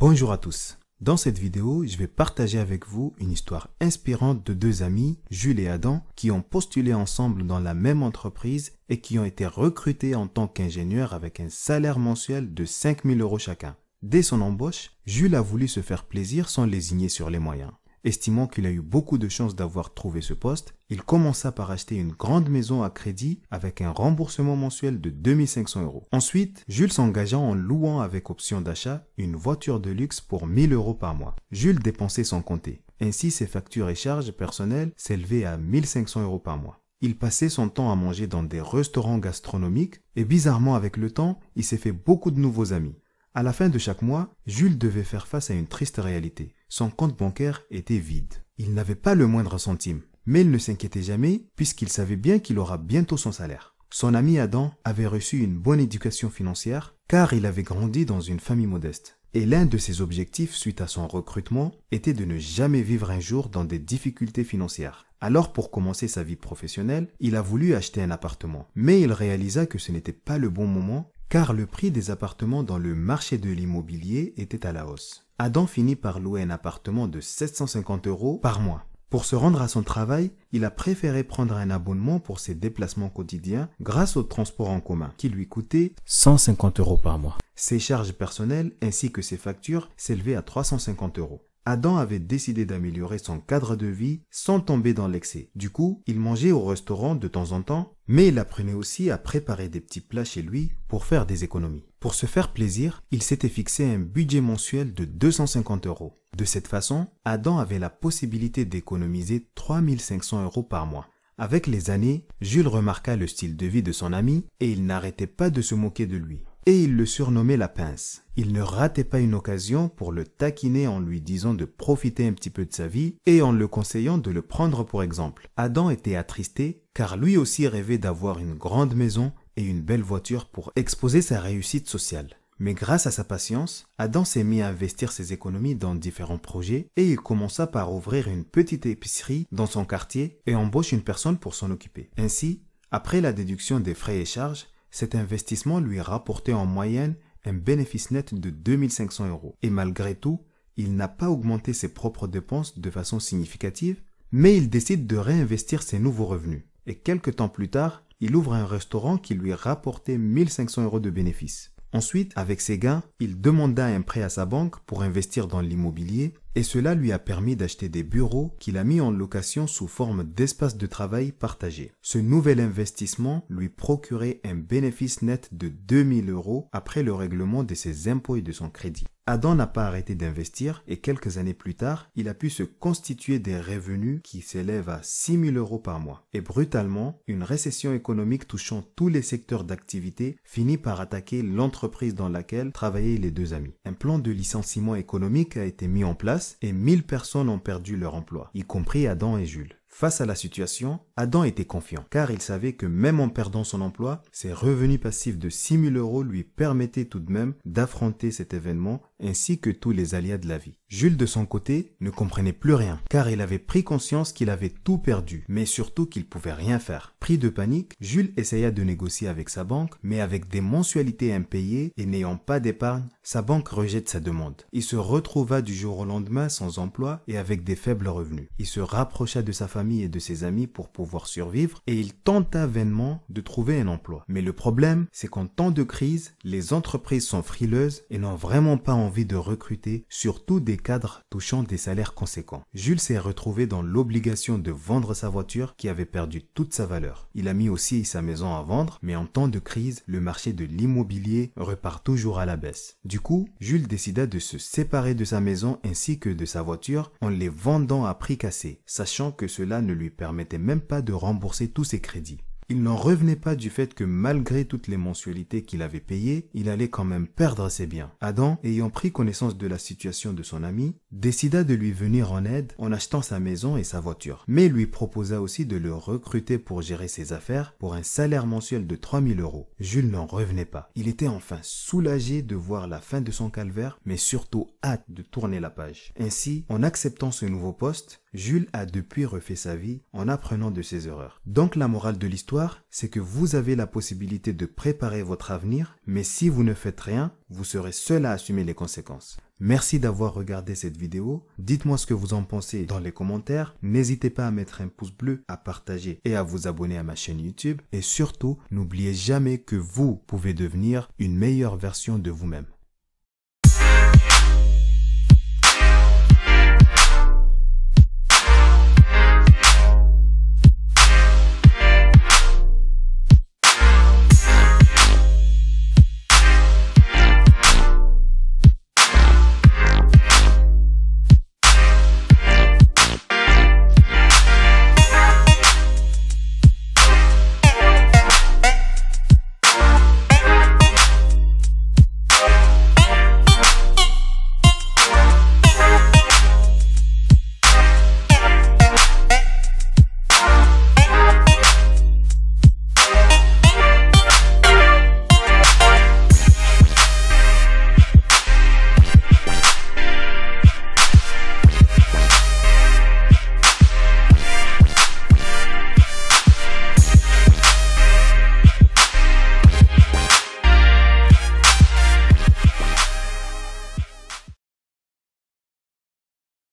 Bonjour à tous. Dans cette vidéo, je vais partager avec vous une histoire inspirante de deux amis, Jules et Adam, qui ont postulé ensemble dans la même entreprise et qui ont été recrutés en tant qu'ingénieurs avec un salaire mensuel de 5 000 € chacun. Dès son embauche, Jules a voulu se faire plaisir sans lésigner sur les moyens. Estimant qu'il a eu beaucoup de chance d'avoir trouvé ce poste, il commença par acheter une grande maison à crédit avec un remboursement mensuel de 2 500 €. Ensuite, Jules s'engagea en louant avec option d'achat une voiture de luxe pour 1 000 € par mois. Jules dépensait sans compter. Ainsi, ses factures et charges personnelles s'élevaient à 1 500 € par mois. Il passait son temps à manger dans des restaurants gastronomiques et bizarrement avec le temps, il s'est fait beaucoup de nouveaux amis. À la fin de chaque mois, Jules devait faire face à une triste réalité. Son compte bancaire était vide. Il n'avait pas le moindre centime. Mais il ne s'inquiétait jamais puisqu'il savait bien qu'il aura bientôt son salaire. Son ami Adam avait reçu une bonne éducation financière car il avait grandi dans une famille modeste. Et l'un de ses objectifs suite à son recrutement était de ne jamais vivre un jour dans des difficultés financières. Alors pour commencer sa vie professionnelle, il a voulu acheter un appartement. Mais il réalisa que ce n'était pas le bon moment car le prix des appartements dans le marché de l'immobilier était à la hausse. Adam finit par louer un appartement de 750 € par mois. Pour se rendre à son travail, il a préféré prendre un abonnement pour ses déplacements quotidiens grâce au transport en commun, qui lui coûtait 150 € par mois. Ses charges personnelles ainsi que ses factures s'élevaient à 350 €. Adam avait décidé d'améliorer son cadre de vie sans tomber dans l'excès. Du coup, il mangeait au restaurant de temps en temps, mais il apprenait aussi à préparer des petits plats chez lui pour faire des économies. Pour se faire plaisir, il s'était fixé un budget mensuel de 250 €. De cette façon, Adam avait la possibilité d'économiser 3 500 € par mois. Avec les années, Jules remarqua le style de vie de son ami et il n'arrêtait pas de se moquer de lui. Et il le surnommait la pince. Il ne ratait pas une occasion pour le taquiner en lui disant de profiter un petit peu de sa vie et en le conseillant de le prendre pour exemple. Adam était attristé car lui aussi rêvait d'avoir une grande maison et une belle voiture pour exposer sa réussite sociale. Mais grâce à sa patience, Adam s'est mis à investir ses économies dans différents projets et il commença par ouvrir une petite épicerie dans son quartier et embauche une personne pour s'en occuper. Ainsi, après la déduction des frais et charges, cet investissement lui rapportait en moyenne un bénéfice net de 2 500 €. Et malgré tout, il n'a pas augmenté ses propres dépenses de façon significative, mais il décide de réinvestir ses nouveaux revenus. Et quelques temps plus tard, il ouvre un restaurant qui lui rapportait 1 500 € de bénéfices. Ensuite, avec ses gains, il demanda un prêt à sa banque pour investir dans l'immobilier et cela lui a permis d'acheter des bureaux qu'il a mis en location sous forme d'espace de travail partagé. Ce nouvel investissement lui procurait un bénéfice net de 2 000 € après le règlement de ses impôts et de son crédit. Adam n'a pas arrêté d'investir et quelques années plus tard, il a pu se constituer des revenus qui s'élèvent à 6 000 € par mois. Et brutalement, une récession économique touchant tous les secteurs d'activité finit par attaquer l'entreprise dans laquelle travaillaient les deux amis. Un plan de licenciement économique a été mis en place et 1000 personnes ont perdu leur emploi, y compris Adam et Jules. Face à la situation, Adam était confiant, car il savait que même en perdant son emploi, ses revenus passifs de 6 000 € lui permettaient tout de même d'affronter cet événement ainsi que tous les aléas de la vie. Jules, de son côté, ne comprenait plus rien, car il avait pris conscience qu'il avait tout perdu, mais surtout qu'il pouvait rien faire. Pris de panique, Jules essaya de négocier avec sa banque, mais avec des mensualités impayées et n'ayant pas d'épargne, sa banque rejette sa demande. Il se retrouva du jour au lendemain sans emploi et avec des faibles revenus. Il se rapprocha de sa famille et de ses amis pour pouvoir survivre et il tenta vainement de trouver un emploi. Mais le problème, c'est qu'en temps de crise, les entreprises sont frileuses et n'ont vraiment pas envie de recruter, surtout des cadres touchant des salaires conséquents. Jules s'est retrouvé dans l'obligation de vendre sa voiture qui avait perdu toute sa valeur. Il a mis aussi sa maison à vendre, mais en temps de crise, le marché de l'immobilier repart toujours à la baisse. Du coup, Jules décida de se séparer de sa maison ainsi que de sa voiture en les vendant à prix cassé, sachant que cela ne lui permettait même pas de rembourser tous ses crédits. Il n'en revenait pas du fait que malgré toutes les mensualités qu'il avait payées, il allait quand même perdre ses biens. Adam, ayant pris connaissance de la situation de son ami, décida de lui venir en aide en achetant sa maison et sa voiture, mais lui proposa aussi de le recruter pour gérer ses affaires pour un salaire mensuel de 3 000 €. Jules n'en revenait pas. Il était enfin soulagé de voir la fin de son calvaire, mais surtout hâte de tourner la page. Ainsi, en acceptant ce nouveau poste, Jules a depuis refait sa vie en apprenant de ses erreurs. Donc la morale de l'histoire, c'est que vous avez la possibilité de préparer votre avenir, mais si vous ne faites rien, vous serez seul à assumer les conséquences. Merci d'avoir regardé cette vidéo. Dites-moi ce que vous en pensez dans les commentaires. N'hésitez pas à mettre un pouce bleu, à partager et à vous abonner à ma chaîne YouTube. Et surtout, n'oubliez jamais que vous pouvez devenir une meilleure version de vous-même.